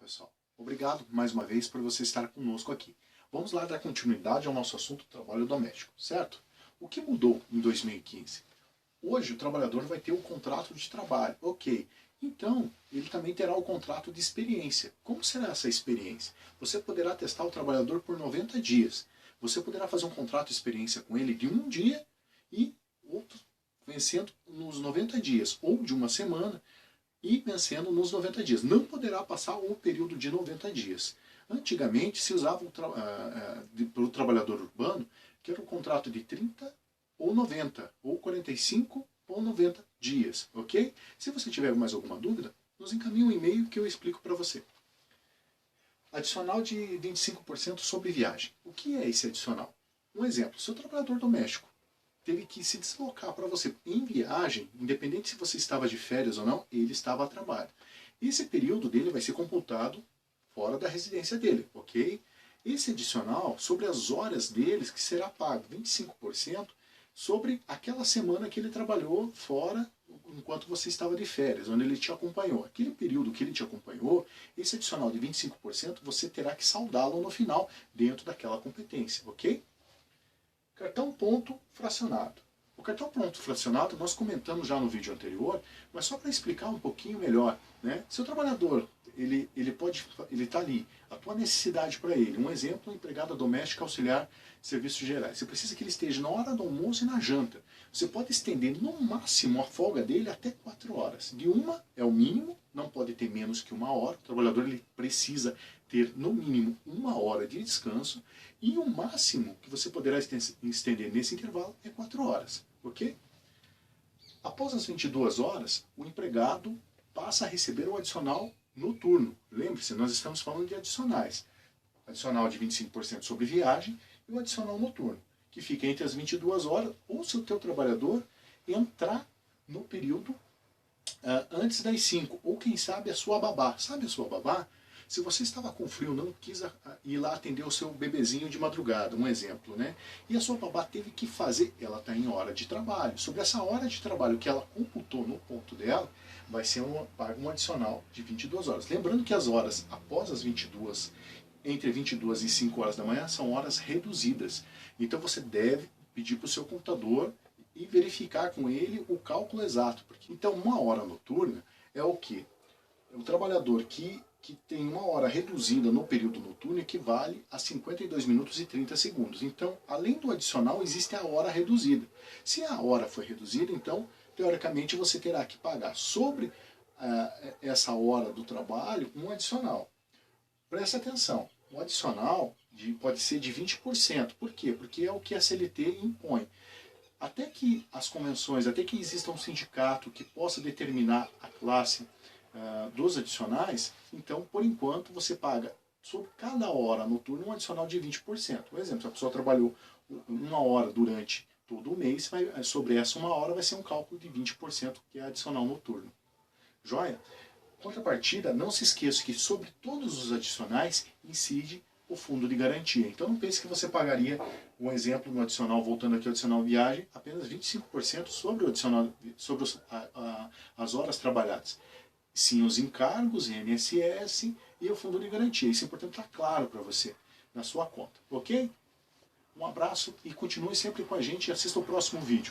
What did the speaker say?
pessoal, obrigado mais uma vez por você estar conosco aqui. Vamos lá dar continuidade ao nosso assunto trabalho doméstico, certo? O que mudou em 2015? Hoje o trabalhador vai ter o contrato de trabalho, ok. Então, ele também terá o contrato de experiência. Como será essa experiência? Você poderá testar o trabalhador por 90 dias. Você poderá fazer um contrato de experiência com ele de um dia e outro vencendo nos 90 dias, ou de uma semana, e vencendo nos 90 dias. Não poderá passar o período de 90 dias. Antigamente se usava para o trabalhador urbano, que era um contrato de 30 ou 90, ou 45 ou 90 dias, ok? Se você tiver mais alguma dúvida, nos encaminhe um e-mail que eu explico para você. Adicional de 25% sobre viagem. O que é esse adicional? Um exemplo, seu trabalhador doméstico teve que se deslocar para você em viagem, independente se você estava de férias ou não, ele estava a trabalho. Esse período dele vai ser computado fora da residência dele, ok? Esse adicional, sobre as horas deles, que será pago 25% sobre aquela semana que ele trabalhou fora, enquanto você estava de férias, onde ele te acompanhou. Aquele período que ele te acompanhou, esse adicional de 25% você terá que saldá-lo no final, dentro daquela competência, ok? Cartão ponto fracionado. O cartão ponto fracionado nós comentamos já no vídeo anterior, mas só para explicar um pouquinho melhor, né? Se o trabalhador ele está ali, a tua necessidade para ele, um exemplo, empregada doméstica auxiliar serviços gerais. Você precisa que ele esteja na hora do almoço e na janta. Você pode estender no máximo a folga dele até 4 horas. De uma é o mínimo, não pode ter menos que 1 hora. O trabalhador ele precisa ter no mínimo 1 hora de descanso e o máximo que você poderá estender nesse intervalo é 4 horas, ok? Após as 22 horas, o empregado passa a receber o adicional noturno. Lembre-se, nós estamos falando de adicionais. Adicional de 25% sobre viagem e o adicional noturno, que fica entre as 22 horas, ou se o teu trabalhador entrar no período antes das 5, ou quem sabe a sua babá. Sabe a sua babá? Se você estava com frio, não quis ir lá atender o seu bebezinho de madrugada, um exemplo, né? E a sua babá teve que fazer, ela está em hora de trabalho. Sobre essa hora de trabalho que ela computou no ponto dela, vai ser pago um adicional de 22 horas. Lembrando que as horas após as 22, entre 22 e 5 horas da manhã, são horas reduzidas. Então você deve pedir para o seu computador e verificar com ele o cálculo exato. Então 1 hora noturna é o quê? O trabalhador que tem 1 hora reduzida no período noturno equivale a 52 minutos e 30 segundos. Então, além do adicional, existe a hora reduzida. Se a hora foi reduzida, então, teoricamente, você terá que pagar sobre essa hora do trabalho um adicional. Presta atenção, o adicional pode ser de 20%. Por quê? Porque é o que a CLT impõe. Até que as convenções, até que exista um sindicato que possa determinar a classe dos adicionais, então, por enquanto, você paga sobre cada hora noturna um adicional de 20%. Por exemplo, se a pessoa trabalhou 1 hora durante todo o mês, sobre essa 1 hora vai ser um cálculo de 20%, que é adicional noturno. Joia? Contrapartida, não se esqueça que sobre todos os adicionais incide o fundo de garantia. Então não pense que você pagaria, um exemplo no adicional, voltando aqui ao adicional viagem, apenas 25% sobre o adicional, sobre as horas trabalhadas. Sim, os encargos, INSS e o fundo de garantia. Isso é importante estar claro para você na sua conta, ok? Um abraço e continue sempre com a gente e assista o próximo vídeo.